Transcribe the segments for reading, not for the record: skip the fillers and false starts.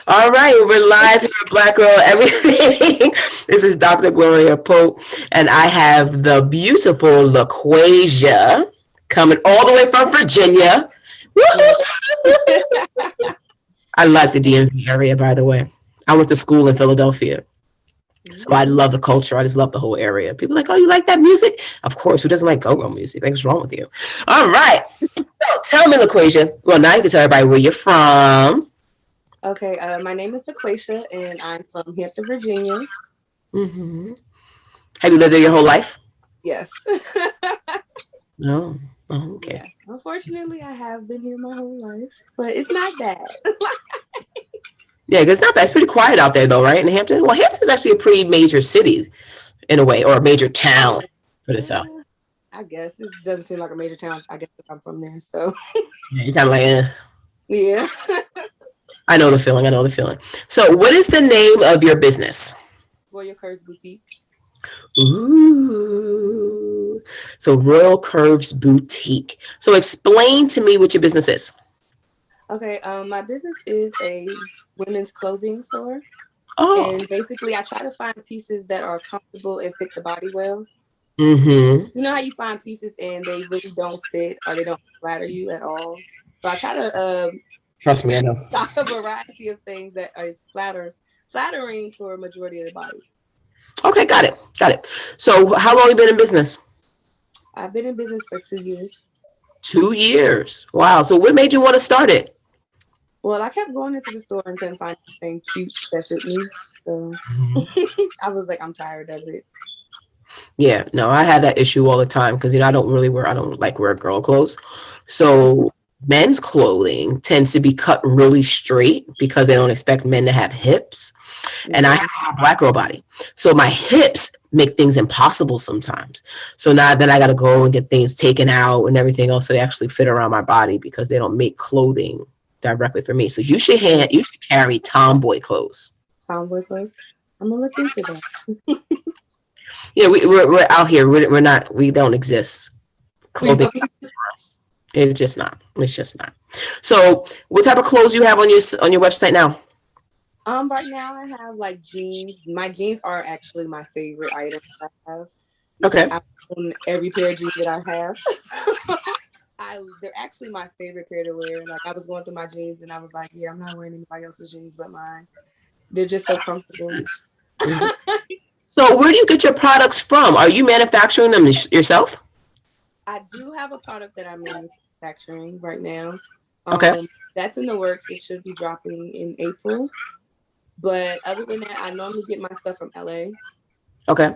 All right, we're live here at Black Girl Everything. This is Dr. Gloria Pope, and I have the beautiful LaQuasia coming all the way from Virginia. Yeah. Woo-hoo! I like the DMV area, by the way. I went to school in Philadelphia, so I love the culture. I just love the whole area. People are like, oh, you like that music? Of course. Who doesn't like go-go music? What's wrong with you? All right. So tell me, LaQuasia. Well, now you can tell everybody where you're from. Okay, my name is Quasha, and I'm from Hampton, Virginia. Hmm. Have you lived there your whole life? Yes. No. Oh, Yeah. okay. Unfortunately, I have been here my whole life, but it's not bad. Yeah, because it's not bad. It's pretty quiet out there, though, right? In Hampton. Well, Hampton's actually a pretty major city in a way, or a major town for the South. I guess it doesn't seem like a major town. I guess if I'm from there, so Yeah, you're kind of like, eh. yeah. I know the feeling. I know the feeling. So, what is the name of your business? Royal Curse Boutique. Ooh. So, Royal Curves Boutique. So, explain to me what your business is. Okay, my business is a women's clothing store, Oh. and basically, I try to find pieces that are comfortable and fit the body well. Mm-hmm. You know how you find pieces and they really don't fit or they don't flatter you at all. So I try to Trust me, I know. stock a variety of things that is flattering for a majority of the bodies. Okay, got it. Got it. So, how long you been in business? I've been in business for 2 years. 2 years. Wow. So, what made you want to start it? Well, I kept going into the store and couldn't find anything cute that fit me. So I was like, I'm tired of it. Yeah, no, I had that issue all the time because I don't like wear girl clothes. So men's clothing tends to be cut really straight because they don't expect men to have hips. And I Mhm. have a black girl body. So my hips make things impossible sometimes. So now then I gotta go and get things taken out and everything else so they actually fit around my body because they don't make clothing directly for me. So you should carry tomboy clothes. Tomboy clothes. I'm gonna look into that. Yeah, we're out here. We're not. We don't exist. We Clothing don't. for us. It's just not. It's just not. So, what type of clothes you have on your website now? Right now I have like jeans. My jeans are actually my favorite item I have. Okay. I own every pair of jeans that I have. They're actually my favorite pair to wear. Like I was going through my jeans and I was like, yeah, I'm not wearing anybody else's jeans but mine. They're just so comfortable. Mhm. So, where do you get your products from? Are you manufacturing them yourself? I do have a product that I'm manufacturing right now. Okay. That's in the works. It should be dropping in April. But other than that, I normally get my stuff from LA. Okay.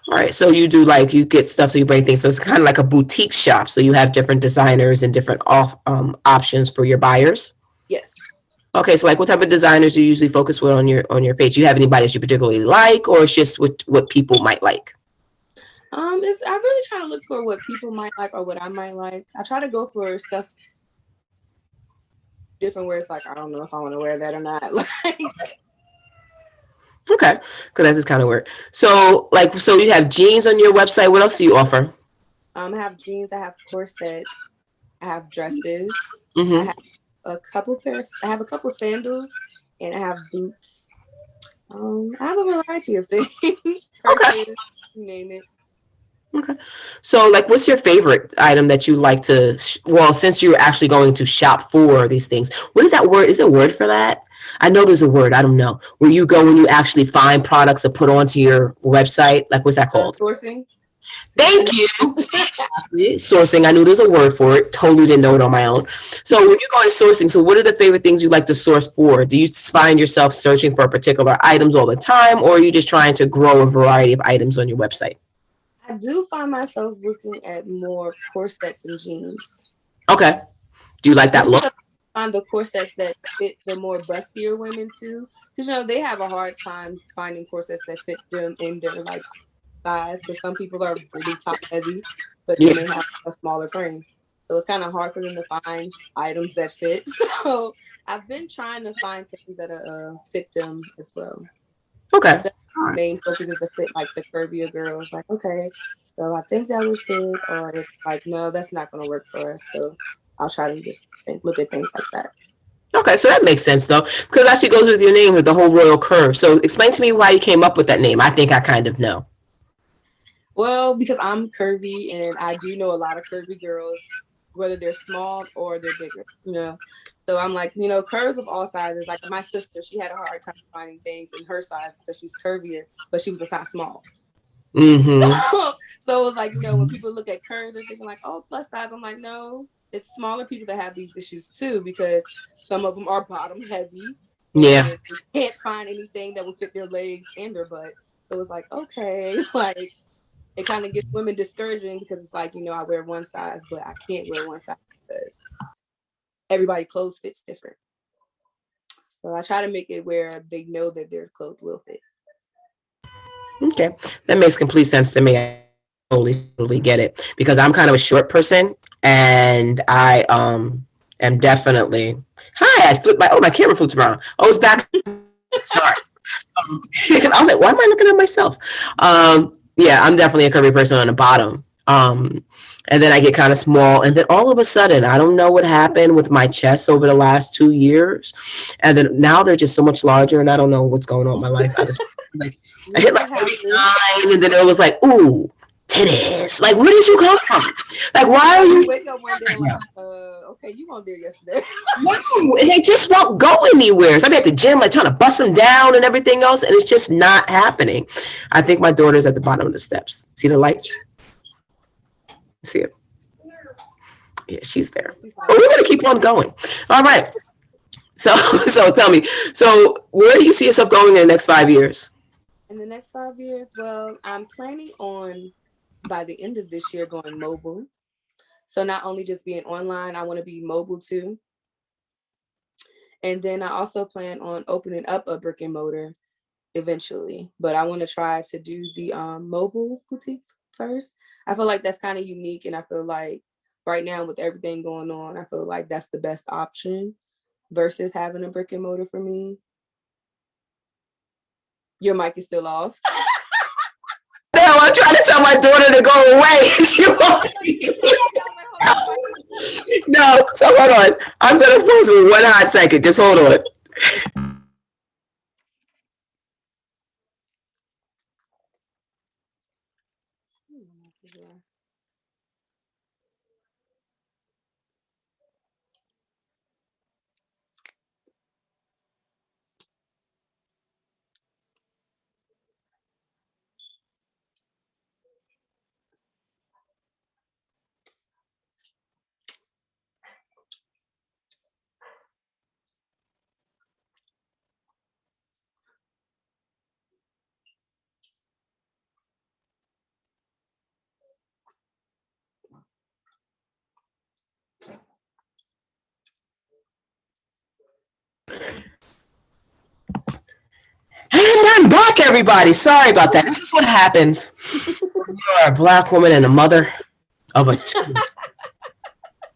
All right. So you do like you get stuff, so you bring things. So it's kind of like a boutique shop. So you have different designers and different off options for your buyers. Yes. Okay. So like, what type of designers do you usually focus with on your page? Do you have anybody that you particularly like, or it's just what people might like? It's I really try to look for what people might like or what I might like. I try to go for stuff different where it's like I don't know if I want to wear that or not. Like Okay, because that's just kind of weird. So, like, so you have jeans on your website. What else do you offer? I have jeans, I have corsets, I have dresses, I Mm-hmm. have I have a couple sandals, and I have boots. I have a variety of things, Okay. purses, you name it. Okay. So, like, what's your favorite item that you like to? Well, since you're actually going to shop for these things, what is that word? Is there a word for that? I know there's a word. I don't know. Where you go when you actually find products to put onto your website. Like, what's that called? Sourcing. Thank you. Sourcing. I knew there's a word for it. Totally didn't know it on my own. So when you're going sourcing, so what are the favorite things you like to source for? Do you find yourself searching for particular items all the time, or are you just trying to grow a variety of items on your website? I do find myself looking at more corsets and jeans. Okay. Do you like that Just look? because I find the corsets that fit the more bustier women too. Because they have a hard time finding corsets that fit them in their like size. Because some people are really top heavy, but Yeah. then they have a smaller frame. So it's kind of hard for them to find items that fit. So I've been trying to find things that fit them as well. Okay. But the All right. main focus is to fit like the curvier girls. Like, okay, so I think that would fit, or if like, no, that's not going to work for us. So I'll try to just look at things like that. Okay, so that makes sense though, because it actually goes with your name with the whole royal curve. So explain to me why you came up with that name. I think I kind of know. Well, because I'm curvy and I do know a lot of curvy girls, whether they're small or they're bigger, you know. So I'm like, you know, curves of all sizes. Like my sister, she had a hard time finding things in her size because she's curvier, but she was a size small. Mm-hmm. So it was like, you know, when people look at curves, they're thinking like, oh, plus size. I'm like, no, it's smaller people that have these issues too, because some of them are bottom heavy Yeah. and they can't find anything that will fit their legs and their butt. So it's like, okay, like it kind of gets women discouraging because it's like, you know, I wear one size, but I can't wear one size because everybody clothes fits different. So I try to make it where they know that their clothes will fit. Okay, that makes complete sense to me. I totally get it because I'm kind of a short person, and I am definitely. Hi, I flipped my camera flipped around. Oh, it's back. Sorry. I was like, why am I looking at myself? Yeah, I'm definitely a curvy person on the bottom. And then I get kind of small, and then all of a sudden, I don't know what happened with my chest over the last 2 years, and then now they're just so much larger, and I don't know what's going on in my life. I just like I hit like What happened? 39, and then it was like, ooh, titties. Like, where did you come from? Like, why are You you? wake up one day like, okay, you weren't there yesterday. No, and they just won't go anywhere. So I'm at the gym, like trying to bust them down and everything else, and it's just not happening. I think my daughter's at the bottom of the steps. See the lights? See it? Yeah, she's there. But we're gonna keep on going. All right. So, so tell me. So, where do you see yourself going in the next 5 years? In the next 5 years, well, I'm planning on by the end of this year going mobile. So not only just being online, I want to be mobile too. And then I also plan on opening up a brick and mortar eventually, but I want to try to do the mobile boutique first. I feel like that's kind of unique, and I feel like right now with everything going on, I feel like that's the best option versus having a brick and mortar for me. Your mic is still off. Now I'm trying to tell my daughter to go away. She won't. No, so hold on. I'm gonna pause for one hot second. Just hold on. And I'm back, everybody. Sorry about that. This is what happens. You're a black woman and a mother of a two.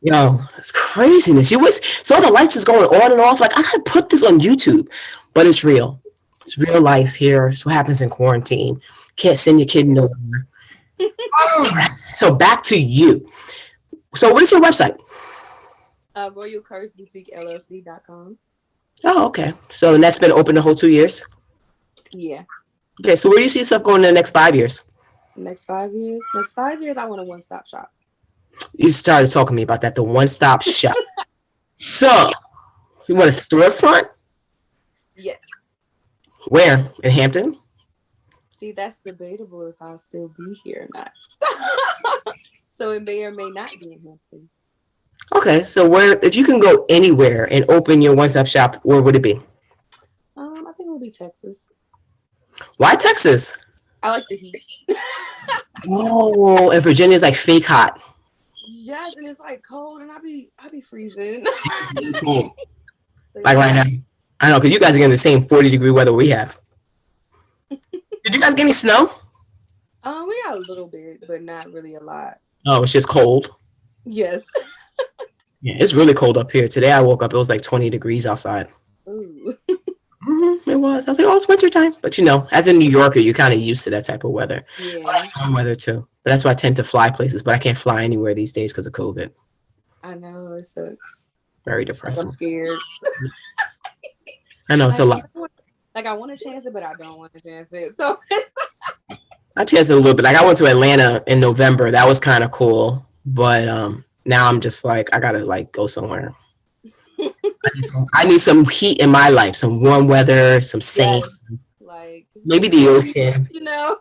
Yo, it's craziness. You was so the lights is going on and off. Like I gotta put this on YouTube, but it's real. It's real life here. It's what happens in quarantine. Can't send your kid nowhere. All right. So back to you. So what is your website? RoyalCurseBoutiqueLLC.com. Oh, okay. So and that's been open the whole 2 years. Yeah. Okay. So where do you see yourself going in the next 5 years? Next 5 years. Next 5 years, I want a one-stop shop. You started talking to me about that, the one-stop shop. So you want a storefront? Yes. Where? In Hampton? See, that's debatable if I'll still be here or not. So it may or may not be in Hampton. Okay, so where if you can go anywhere and open your one-stop shop, where would it be? I think it will be Texas. Why Texas? I like the heat. Oh, and Virginia's like fake hot. Yes, and it's like cold, and I be freezing. Like right now. I know, because you guys are getting the same 40-degree weather we have. Did you guys get any snow? We got a little bit, but not really a lot. Oh, it's just cold. Yes. Yeah, it's really cold up here. Today I woke up, it was like 20 degrees outside. Ooh. It was. I was like, oh, it's wintertime. But you know, as a New Yorker, you're kind of used to that type of weather. Yeah. Weather too. But that's why I tend to fly places, but I can't fly anywhere these days because of COVID. I know, it sucks. Very Like I'm depressing. scared. I know it's a Like, lot. I want to chance it, but I don't want to chance it. So I chanced it a little bit. Like I went to Atlanta in November. That was kind of cool. But now I'm just like I gotta like go somewhere. I need some heat in my life, some warm weather, some sand, yes, like maybe just the a beach, ocean. you know.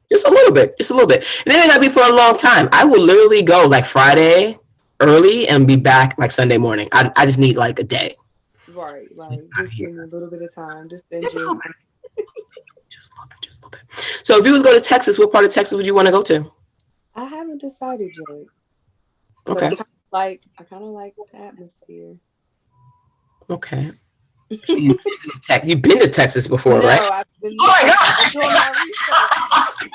Just a little bit, just a little bit. And then it gotta be for a long time. I will literally go like Friday early and be back like Sunday morning. I just need like a day. Right, like Just out of just give here. me a little bit of time, just to Just a enjoy little some. bit. Just a little bit. Just a little bit. So if you was go to Texas, what part of Texas would you want to go to? I haven't decided yet, but Okay. I kind of like the atmosphere. Okay. So you've been to Texas before, right? No, I've been Oh my been gosh. doing my research.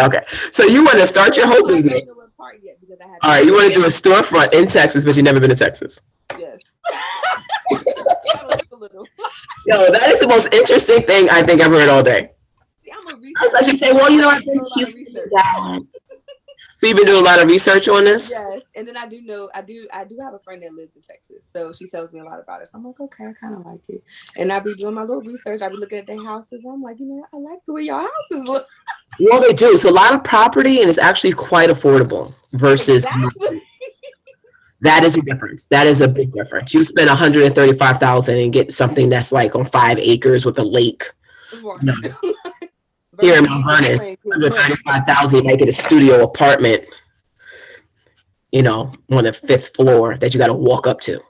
Okay. So you want to start your That's whole why I business. don't know what part yet because I All haven't right, been you want to there. do a storefront in Texas, but you've never been to Texas. Yes, gotta look a little. Yo, that is the most interesting thing I think I've heard all day. See, I'm a I was researcher. actually saying, well, you I know, do I've been a lot cute. of research. So you've been doing a lot of research on this? Yes, and then I do have a friend that lives in Texas, so she tells me a lot about it. So I'm like, okay, I kind of like it, and I be doing my little research. I be looking at their houses. I'm like, I like the way your houses look. Well, they do. It's a lot of property, and it's actually quite affordable versus Exactly. that is a difference. That is a big difference. You spend 135,000 and get something that's like on 5 acres with a lake. You know, Right. here in Versus Mount me just Vernon, playing good money. 135,000, you might get a studio apartment, on the fifth floor that you got to walk up to.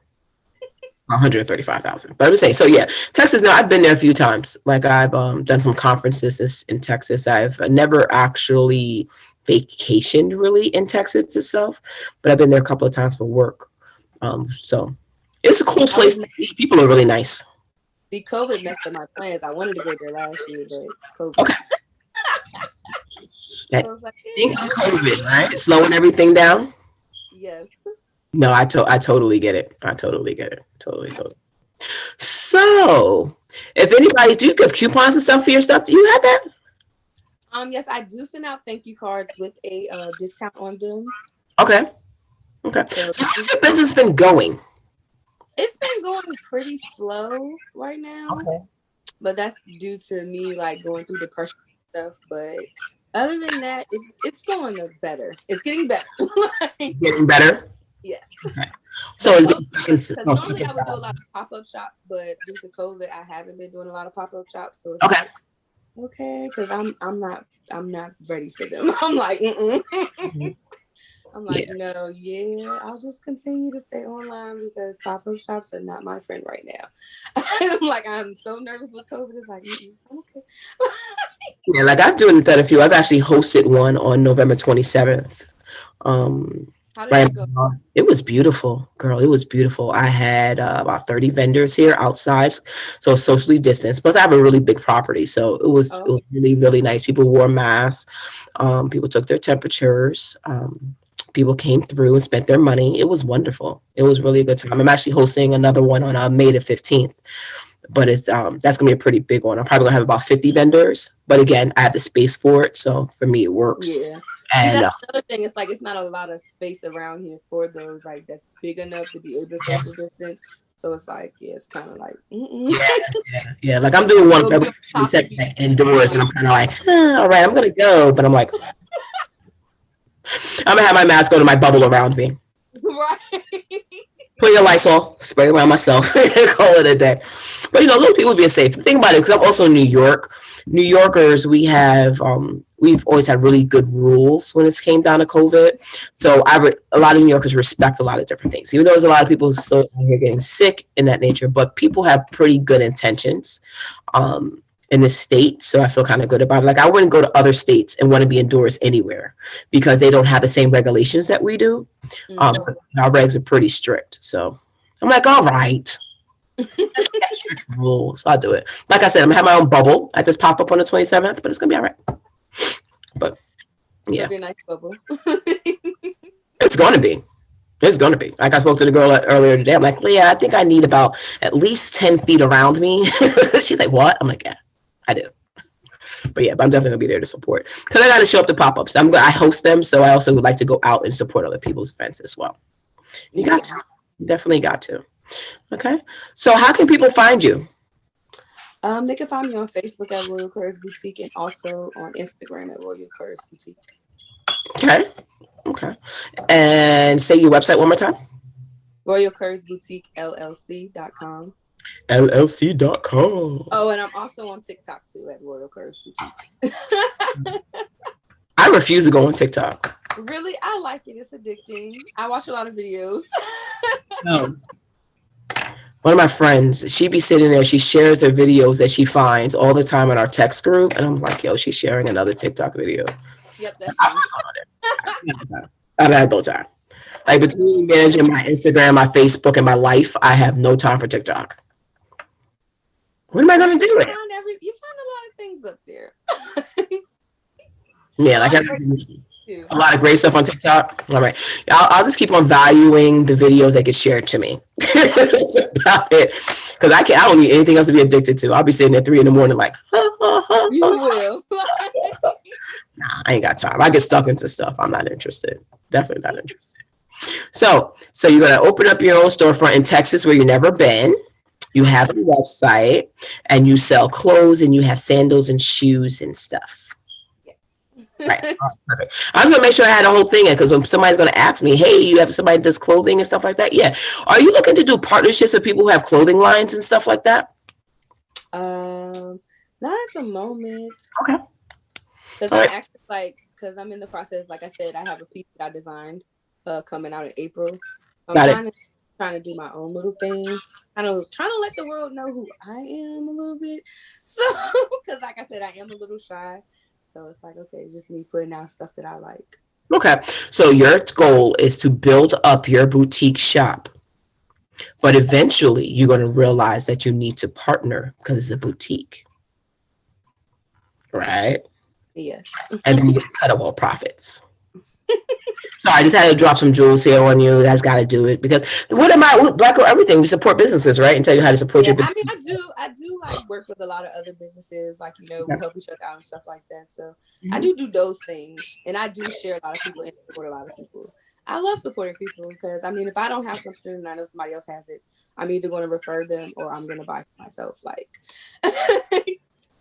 135,000. But I'm just saying, so yeah, Texas. Now I've been there a few times. Like I've done some conferences in Texas. I've never actually vacationed really in Texas itself, but I've been there a couple of times for work. So it's a cool I was place. People are really nice. See, COVID messed up my plans. I wanted to go there last year, but COVID. Okay, that So it's like, thing of okay. COVID, right? Slowing everything down. Yes. No, I totally get it. I totally get it. Totally. So, if anybody do you give coupons and stuff for your stuff, do you have that? Yes, I do send out thank you cards with a discount on them. Okay. Okay. So So how's your business been going? it's been going pretty slow right now, Okay. but that's due to me like going through depression and stuff. But other than that, it's going better. It's getting better. Like, Getting better. yes. Okay. So But it's mostly getting because normally I would do a lot of pop-up shops, but due to COVID, I haven't been doing a lot of pop-up shops. So it's okay. like, okay, because I'm not ready for them. I'm like, mm-mm. Mhm. I'm Yeah. like, yeah, I'll just continue to stay online because pop-up shops are not my friend right now. I'm like, I'm so nervous with COVID. It's like, I'm okay. Yeah. Like I've doing that a few. I've actually hosted one on November 27th. Um, How did right. that go? It was beautiful, girl. It was beautiful. I had about 30 vendors here outside, so socially distanced. Plus, I have a really big property, so it Oh, was really really nice. People wore masks. People took their temperatures. People came through and spent their money. It was wonderful. It was really a good time. I'm actually hosting another one on May the 15th, but it's that's gonna be a pretty big one. I'm probably gonna have about 50 vendors, but again, I have the space for it, so for me it works. yeah. See, And that's another thing. It's like it's not a lot of space around here for those like that's big enough to be able to yeah, social distance. So it's like, yeah, it's kind of like, yeah, yeah. Like I'm doing one We'll be February on top of 27th each like, indoors, other. and I'm kind of like, all right, I'm gonna go, but I'm like, I'm gonna have my mask go to my bubble around me. Right. Put your Lysol, spray around myself, and call it a day. But little people being safe. Think about it, because I'm also in New York. New Yorkers, we've always had really good rules when it came down to COVID. So a lot of New Yorkers respect a lot of different things. Even though there's a lot of people still out here getting sick in that nature, but people have pretty good intentions. In this state, so I feel kind of good about it. Like I wouldn't go to other states and want to be indoors anywhere because they don't have the same regulations that we do. Mm-hmm. So our regs are pretty strict. So I'm like, all right, let's get strict rules. I'll do it. Like I said, I'm gonna have my own bubble. I just pop up on the 27th, but it's gonna be all right. But yeah, It'll be a nice bubble. it's gonna be. It's gonna be. Like I spoke to the girl earlier today. I'm like, Leah, I think I need about at least 10 feet around me. She's like, what? I'm like, yeah, I do. But yeah, but I'm definitely gonna be there to support because I gotta show up to pop-ups. I host them, so I also would like to go out and support other people's events as well. You got Yeah. to. You definitely got to. Okay. So how can people find you? They can find me on Facebook at Royal Curves Boutique and also on Instagram at Royal Curves Boutique. Okay. Okay. And say your website one more time. Royal Curves Boutique LLC.com. LLC.com. Oh, and I'm also on TikTok too at Royal Curves Boutique. I refuse to go on TikTok. Really? I like it. It's addicting. I watch a lot of videos. No. One of my friends, she be sitting there, she shares her videos that she finds all the time in our text group. And I'm like, yo, she's sharing another TikTok video. Yep, that's me. I've had no time. Like between managing my Instagram, my Facebook, and my life, I have no time for TikTok. What am I gonna do? You find a lot of things up there. Yeah, like a lot of great stuff on TikTok. All right, I'll just keep on valuing the videos that get shared to me. That's about it. Because I don't need anything else to be addicted to. I'll be sitting at 3 a.m. like, you will. nah, I ain't got time. I get stuck into stuff. I'm not interested. Definitely not interested. So you're gonna open up your own storefront in Texas where you've never been. You have a website and you sell clothes and you have sandals and shoes and stuff. Right. Oh, perfect. I was gonna make sure I had a whole thing in because when somebody's gonna ask me, hey, you have somebody that does clothing and stuff like that? Yeah. Are you looking to do partnerships with people who have clothing lines and stuff like that? Not at the moment. Okay. Because I'm actually because I'm in the process, like I said, I have a piece that I designed coming out in April. I'm trying to do my own little thing. Trying to let the world know who I am a little bit. So, because like I said, I am a little shy. So it's like, okay, just me putting out stuff that I like. Okay. So your goal is to build up your boutique shop. But eventually you're going to realize that you need to partner because it's a boutique. Right? Yes. And then you get a cut of all profits. Sorry, I just had to drop some jewels here on you. That's got to do it because Black Girl Everything, we support businesses, right? And tell you how to support your business. I do like work with a lot of other businesses, like, we help each other out and stuff like that. So I do those things. And I do share a lot of people and support a lot of people. I love supporting people because, if I don't have something and I know somebody else has it, I'm either going to refer them or I'm going to buy it myself.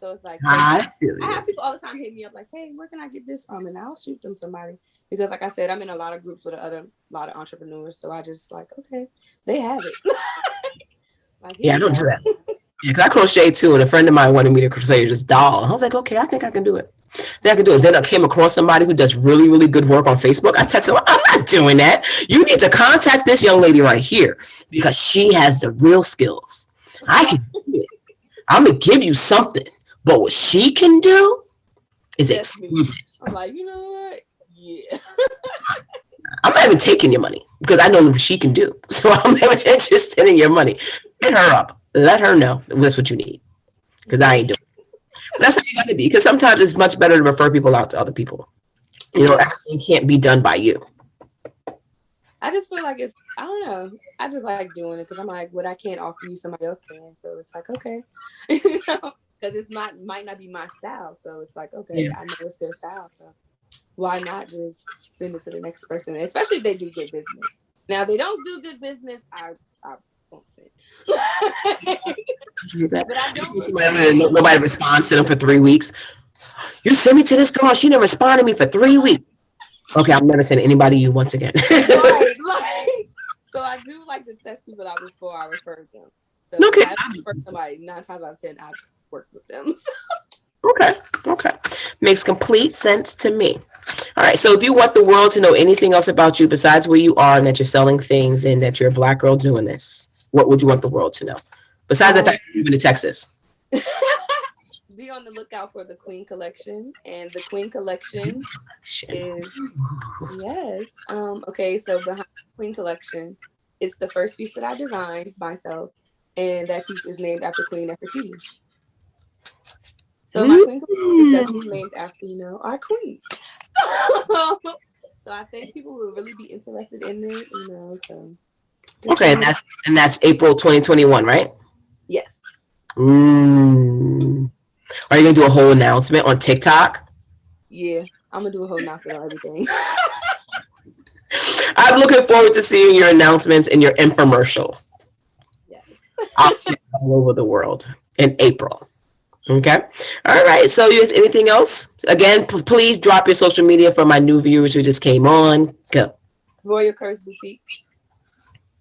So it's like, I have people all the time hit me up like, hey, where can I get this from? And I'll shoot them somebody. Because like I said, I'm in a lot of groups with a lot of entrepreneurs. So I just okay, they have it. I don't do that. Yeah, because I crochet too. And a friend of mine wanted me to crochet this doll. And I was like, okay, I think I can do it. Then I came across somebody who does really, really good work on Facebook. I texted her, I'm not doing that. You need to contact this young lady right here because she has the real skills. I can do it. I'm going to give you something. But what she can do is exquisite. I'm like, you know what? Yeah. I'm not even taking your money because I know what she can do. So I'm not interested in your money. Hit her up. Let her know that's what you need because I ain't doing it. But that's how you got to be because sometimes it's much better to refer people out to other people. Everything can't be done by you. I just feel like I don't know. I just like doing it because I'm like, what I can't offer you, somebody else can. So it's like, okay. Because it's might not be my style. So it's like, okay, I know it's their style. So why not just send it to the next person, especially if they do good business. Now, if they don't do good business, I won't send. But I don't. Nobody responds to them for 3 weeks. You sent me to this girl. She didn't respond to me for 3 weeks. Okay, I'm never sending anybody you once again. Right, so I do like to test people out before I refer them. So if I refer somebody 9 times out of 10, I've worked with them. Okay. Makes complete sense to me. All right. So if you want the world to know anything else about you besides where you are and that you're selling things and that you're a Black girl doing this, what would you want the world to know? Besides the fact that you're moving to Texas. Be on the lookout for the Queen Collection. And the Queen Collection is, yes. Okay, so behind the Queen Collection, it's the first piece that I designed myself. And that piece is named after Queen Nefertiti. So my Queen Collection is definitely named after, our queens. So I think people will really be interested in it, so. Okay, and that's April 2021, right? Yes. Are you gonna do a whole announcement on TikTok? Yeah, I'm gonna do a whole announcement on everything. I'm looking forward to seeing your announcements and your infomercial. Yes. I'll share all over the world in April. Okay. All right. So, is anything else? Again, please drop your social media for my new viewers who just came on. Go. Royal Curse Boutique.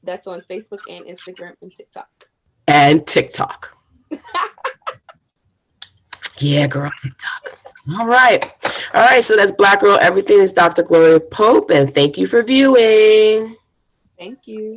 That's on Facebook and Instagram and TikTok. And TikTok. Yeah, girl, TikTok. All right. All right. So that's Black Girl Everything. Is Dr. Gloria Pope. And thank you for viewing. Thank you.